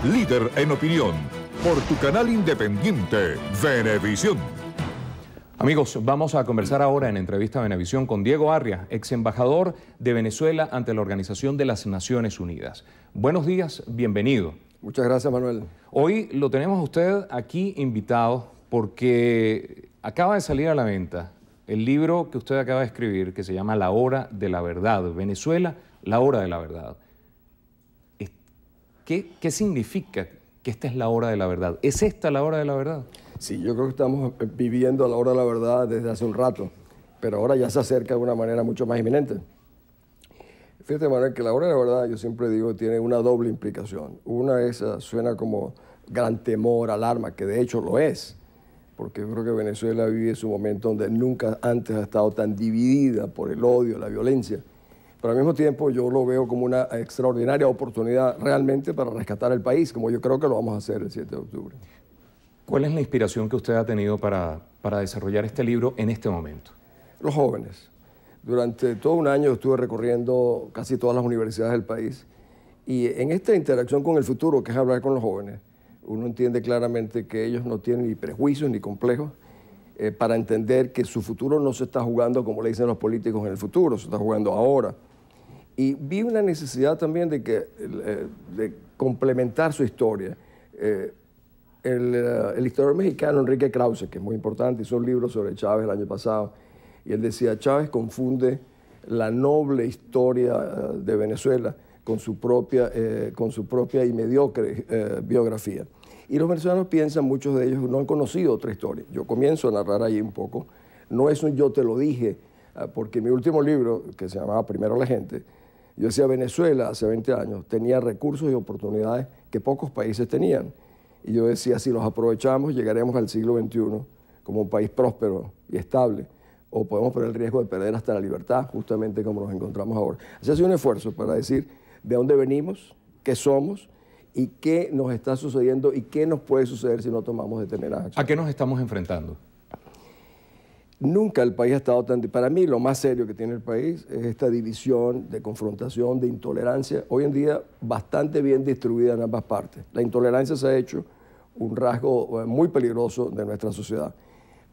líder en opinión, por tu canal independiente, Venevisión. Amigos, vamos a conversar ahora en Entrevista Venevisión con Diego Arria, ex embajador de Venezuela ante la Organización de las Naciones Unidas. Buenos días, bienvenido. Muchas gracias, Manuel. Hoy lo tenemos a usted aquí invitado porque acaba de salir a la venta el libro que usted acaba de escribir, que se llama La Hora de la Verdad. Venezuela, la hora de la verdad. ¿Qué significa que esta es la hora de la verdad? ¿Es esta la hora de la verdad? Sí, yo creo que estamos viviendo la hora de la verdad desde hace un rato, pero ahora ya se acerca de una manera mucho más inminente. Fíjate, Manuel, que la hora de la verdad, yo siempre digo, tiene una doble implicación. Una es, suena como gran temor, alarma, que de hecho lo es, porque yo creo que Venezuela vive su momento donde nunca antes ha estado tan dividida por el odio, la violencia. Pero al mismo tiempo yo lo veo como una extraordinaria oportunidad realmente para rescatar el país, como yo creo que lo vamos a hacer el 7 de octubre. ¿Cuál es la inspiración que usted ha tenido para desarrollar este libro en este momento? Los jóvenes. Durante todo un año estuve recorriendo casi todas las universidades del país y en esta interacción con el futuro, que es hablar con los jóvenes, uno entiende claramente que ellos no tienen ni prejuicios ni complejos para entender que su futuro no se está jugando como le dicen los políticos en el futuro, se está jugando ahora. Y vi una necesidad también de complementar su historia. El historiador mexicano Enrique Krause, que es muy importante, hizo un libro sobre Chávez el año pasado, y él decía, Chávez confunde la noble historia de Venezuela con su propia y mediocre biografía. Y los venezolanos piensan, muchos de ellos no han conocido otra historia. Yo comienzo a narrar ahí un poco. No es un yo te lo dije, porque mi último libro, que se llamaba Primero la Gente, yo decía, Venezuela hace 20 años tenía recursos y oportunidades que pocos países tenían. Y yo decía, si los aprovechamos, llegaremos al siglo XXI como un país próspero y estable, o podemos poner el riesgo de perder hasta la libertad, justamente como nos encontramos ahora. Así ha sido un esfuerzo para decir de dónde venimos, qué somos y qué nos está sucediendo y qué nos puede suceder si no tomamos determinadas acciones. ¿A qué nos estamos enfrentando? Nunca el país ha estado tan... Para mí, lo más serio que tiene el país es esta división de confrontación, de intolerancia, hoy en día bastante bien distribuida en ambas partes. La intolerancia se ha hecho un rasgo muy peligroso de nuestra sociedad,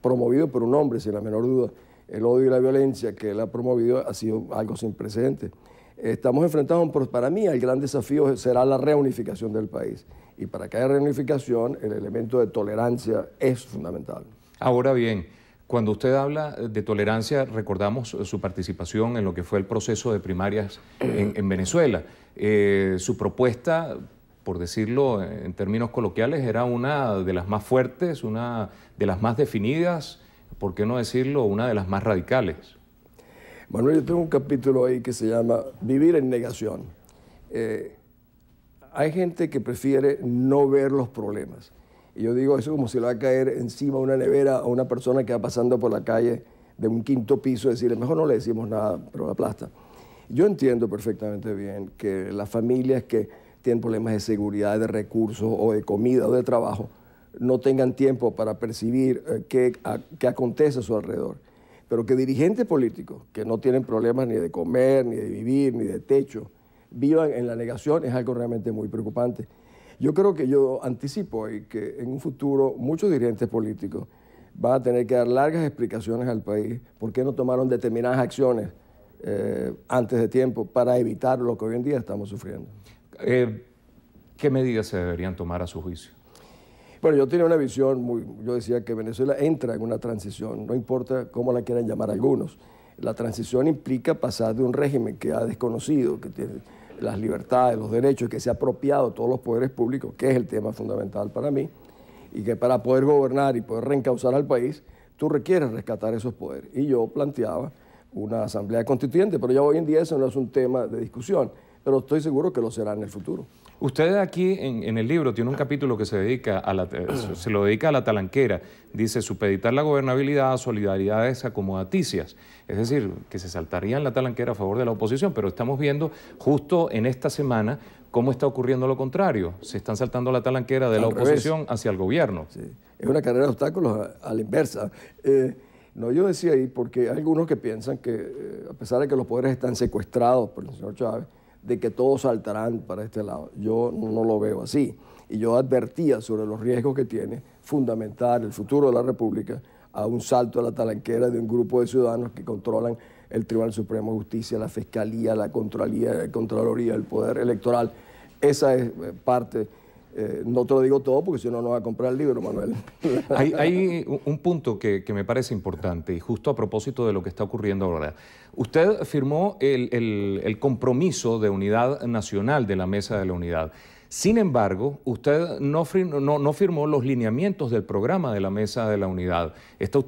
promovido por un hombre, sin la menor duda. El odio y la violencia que él ha promovido ha sido algo sin precedentes. Estamos enfrentados, para mí, el gran desafío será la reunificación del país. Y para que haya reunificación, el elemento de tolerancia es fundamental. Ahora bien, cuando usted habla de tolerancia, recordamos su participación en lo que fue el proceso de primarias en Venezuela. Su propuesta, por decirlo en términos coloquiales, era una de las más fuertes, una de las más definidas, por qué no decirlo, una de las más radicales. Manuel, yo tengo un capítulo ahí que se llama Vivir en negación. Hay gente que prefiere no ver los problemas. Y yo digo, eso es como si le va a caer encima una nevera a una persona que va pasando por la calle de un quinto piso, decirle, mejor no le decimos nada, pero la aplasta. Yo entiendo perfectamente bien que las familias que tienen problemas de seguridad, de recursos, o de comida, o de trabajo, no tengan tiempo para percibir qué acontece a su alrededor. Pero que dirigentes políticos que no tienen problemas ni de comer, ni de vivir, ni de techo, vivan en la negación es algo realmente muy preocupante. Yo creo que yo anticipo que en un futuro muchos dirigentes políticos van a tener que dar largas explicaciones al país por qué no tomaron determinadas acciones antes de tiempo para evitar lo que hoy en día estamos sufriendo. ¿Qué medidas se deberían tomar a su juicio? Bueno, yo tenía una visión, yo decía que Venezuela entra en una transición, no importa cómo la quieran llamar algunos. La transición implica pasar de un régimen que ha desconocido, que tiene las libertades, los derechos, que se ha apropiado de todos los poderes públicos, que es el tema fundamental para mí, y que para poder gobernar y poder reencauzar al país, tú requieres rescatar esos poderes. Y yo planteaba una asamblea constituyente, pero ya hoy en día eso no es un tema de discusión, pero estoy seguro que lo será en el futuro. Usted aquí en el libro tiene un capítulo que se lo dedica a la talanquera. Dice, supeditar la gobernabilidad a solidaridades acomodaticias. Es decir, que se saltarían la talanquera a favor de la oposición, pero estamos viendo justo en esta semana cómo está ocurriendo lo contrario. Se están saltando la talanquera de la oposición hacia el gobierno. Sí. Es una carrera de obstáculos a la inversa. No, yo decía ahí porque hay algunos que piensan que, a pesar de que los poderes están secuestrados por el señor Chávez, de que todos saltarán para este lado. Yo no lo veo así. Y yo advertía sobre los riesgos que tiene fundamentar el futuro de la República a un salto a la talanquera de un grupo de ciudadanos que controlan el Tribunal Supremo de Justicia, la Fiscalía, la Contraloría, el Poder Electoral. Esa es parte. No te lo digo todo porque si no, no va a comprar el libro, Manuel. Hay un punto que me parece importante y justo a propósito de lo que está ocurriendo ahora. Usted firmó el compromiso de unidad nacional de la Mesa de la Unidad. Sin embargo, usted no firmó los lineamientos del programa de la Mesa de la Unidad. ¿Está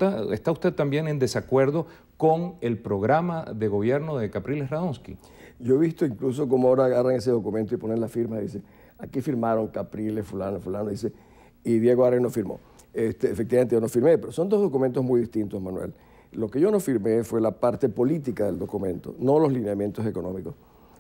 usted también en desacuerdo con el programa de gobierno de Capriles Radonsky? Yo he visto incluso cómo ahora agarran ese documento y ponen la firma y dicen, aquí firmaron Capriles, fulano, dice, y Diego Ares no firmó. Efectivamente yo no firmé, pero son dos documentos muy distintos, Manuel. Lo que yo no firmé fue la parte política del documento, no los lineamientos económicos.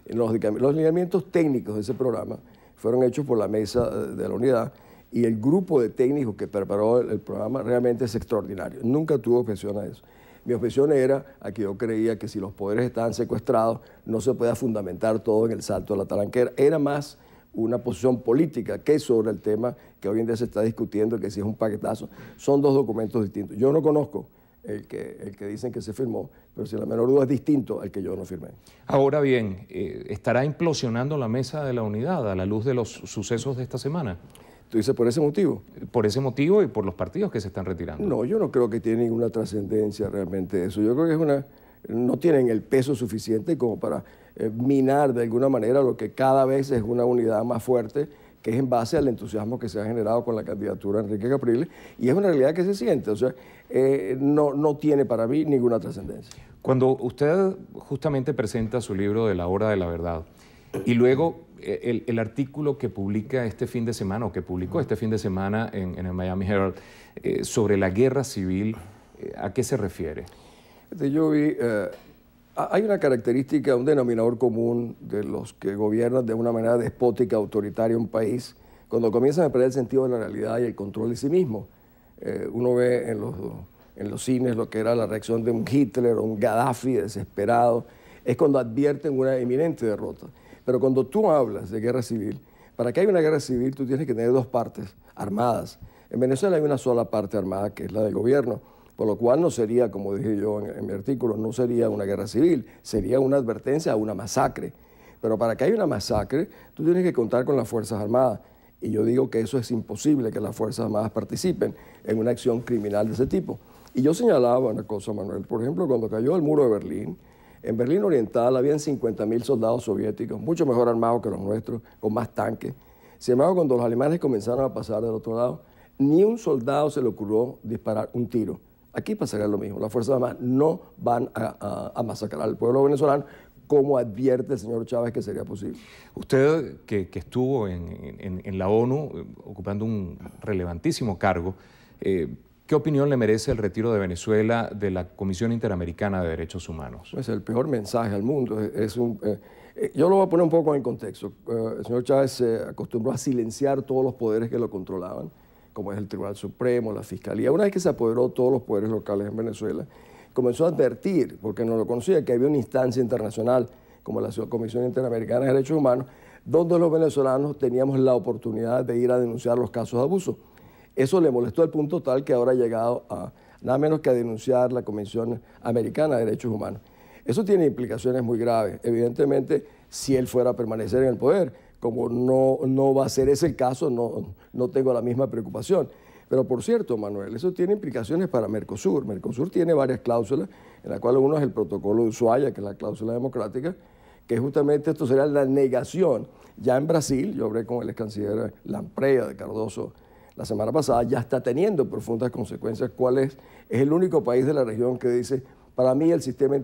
Los lineamientos técnicos de ese programa fueron hechos por la Mesa de la Unidad y el grupo de técnicos que preparó el programa realmente es extraordinario. Nunca tuve objeción a eso. Mi objeción era a que yo creía que si los poderes estaban secuestrados no se podía fundamentar todo en el salto de la talanquera. Era más una posición política que sobre el tema que hoy en día se está discutiendo, que si es un paquetazo. Son dos documentos distintos. Yo no conozco el que dicen que se firmó, pero sin la menor duda es distinto al que yo no firmé. Ahora bien, ¿estará implosionando la Mesa de la Unidad a la luz de los sucesos de esta semana? ¿Tú dices por ese motivo? Por ese motivo y por los partidos que se están retirando. No, yo no creo que tiene ninguna trascendencia realmente eso. Yo creo que no tienen el peso suficiente como para minar de alguna manera lo que cada vez es una unidad más fuerte, que es en base al entusiasmo que se ha generado con la candidatura de Enrique Capriles, y es una realidad que se siente. O sea, no tiene para mí ninguna trascendencia. Cuando usted justamente presenta su libro de La Hora de la Verdad, y luego el artículo que publica este fin de semana, o que publicó este fin de semana en el Miami Herald, sobre la guerra civil, ¿a qué se refiere? Yo vi, hay una característica, un denominador común de los que gobiernan de una manera despótica, autoritaria un país, cuando comienzan a perder el sentido de la realidad y el control de sí mismo. Uno ve en los cines lo que era la reacción de un Hitler o un Gaddafi desesperado, es cuando advierten una inminente derrota. Pero cuando tú hablas de guerra civil, para que haya una guerra civil tú tienes que tener dos partes armadas. En Venezuela hay una sola parte armada, que es la del gobierno, por lo cual no sería, como dije yo en mi artículo, no sería una guerra civil, sería una advertencia a una masacre. Pero para que haya una masacre, tú tienes que contar con las Fuerzas Armadas. Y yo digo que eso es imposible, que las Fuerzas Armadas participen en una acción criminal de ese tipo. Y yo señalaba una cosa, Manuel, por ejemplo, cuando cayó el muro de Berlín, en Berlín Oriental habían 50.000 soldados soviéticos, mucho mejor armados que los nuestros, con más tanques. Sin embargo, cuando los alemanes comenzaron a pasar del otro lado, ni un soldado se le ocurrió disparar un tiro. Aquí pasaría lo mismo. Las Fuerzas Armadas no van a masacrar al pueblo venezolano, como advierte el señor Chávez que sería posible. Usted, que estuvo en la ONU ocupando un relevantísimo cargo, ¿qué opinión le merece el retiro de Venezuela de la Comisión Interamericana de Derechos Humanos? Es el peor mensaje al mundo. Yo lo voy a poner un poco en contexto. El señor Chávez se acostumbró a silenciar todos los poderes que lo controlaban, como es el Tribunal Supremo, la Fiscalía. Una vez que se apoderó de todos los poderes locales en Venezuela, comenzó a advertir, porque no lo conocía, que había una instancia internacional, como la Comisión Interamericana de Derechos Humanos, donde los venezolanos teníamos la oportunidad de ir a denunciar los casos de abuso. Eso le molestó al punto tal que ahora ha llegado a nada menos que a denunciar la Comisión Americana de Derechos Humanos. Eso tiene implicaciones muy graves. Evidentemente, si él fuera a permanecer en el poder, como no va a ser ese el caso, no tengo la misma preocupación. Pero por cierto, Manuel, eso tiene implicaciones para Mercosur. Mercosur tiene varias cláusulas, en la cual uno es el protocolo de Ushuaia, que es la cláusula democrática, que justamente esto sería la negación. Ya en Brasil, yo hablé con el ex canciller Lampreia de Cardoso la semana pasada, ya está teniendo profundas consecuencias. ¿Cuál es? Es el único país de la región que dice, para mí el sistema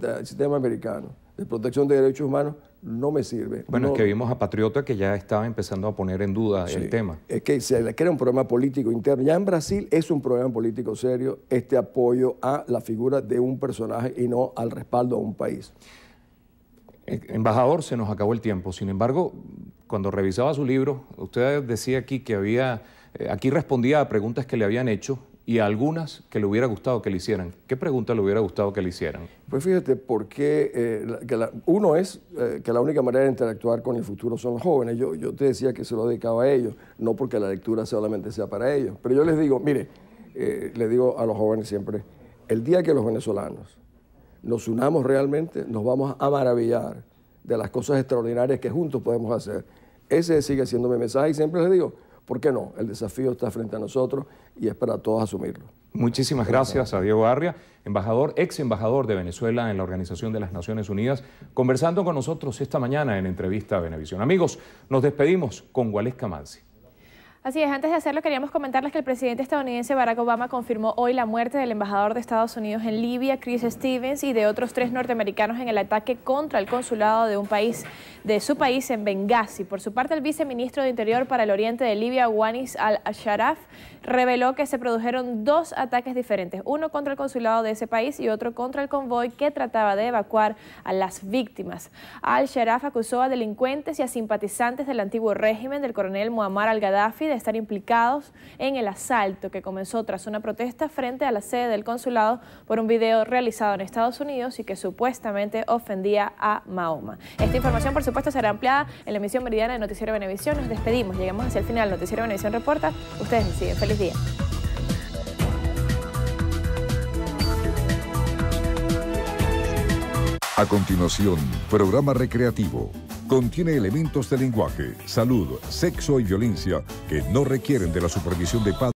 americano de protección de derechos humanos no me sirve. Bueno, no, es que vimos a Patriota que ya estaba empezando a poner en duda el tema. Es que se le crea un problema político interno. Ya en Brasil es un problema político serio este apoyo a la figura de un personaje y no al respaldo a un país. Embajador, se nos acabó el tiempo. Sin embargo, cuando revisaba su libro, usted decía aquí que aquí respondía a preguntas que le habían hecho y a algunas que le hubiera gustado que le hicieran. ¿Qué pregunta le hubiera gustado que le hicieran? Pues fíjate, porque uno es que la única manera de interactuar con el futuro son los jóvenes. Yo te decía que se lo dedicaba a ellos, no porque la lectura solamente sea para ellos. Pero yo les digo, mire, les digo a los jóvenes siempre, el día que los venezolanos nos unamos realmente, nos vamos a maravillar de las cosas extraordinarias que juntos podemos hacer. Ese sigue siendo mi mensaje y siempre les digo, ¿por qué no? El desafío está frente a nosotros y es para todos asumirlo. Muchísimas gracias a Diego Arria, ex embajador de Venezuela en la Organización de las Naciones Unidas, conversando con nosotros esta mañana en Entrevista a Venevisión. Amigos, nos despedimos con Waleska Manzi. Así es, antes de hacerlo queríamos comentarles que el presidente estadounidense Barack Obama confirmó hoy la muerte del embajador de Estados Unidos en Libia, Chris Stevens, y de otros 3 norteamericanos en el ataque contra el consulado de su país en Benghazi. Por su parte, el viceministro de Interior para el Oriente de Libia, Wanis al-Sharaf, reveló que se produjeron 2 ataques diferentes, uno contra el consulado de ese país y otro contra el convoy que trataba de evacuar a las víctimas. Al-Sharaf acusó a delincuentes y a simpatizantes del antiguo régimen del coronel Muammar al-Gaddafi de estar implicados en el asalto que comenzó tras una protesta frente a la sede del consulado por un video realizado en Estados Unidos y que supuestamente ofendía a Mahoma. Esta información, por supuesto, será ampliada en la emisión meridiana de Noticiero Venevisión. Nos despedimos, llegamos hacia el final. Noticiero Venevisión reporta. Ustedes deciden. Feliz día. A continuación, programa recreativo. Contiene elementos de lenguaje, salud, sexo y violencia que no requieren de la supervisión de padres.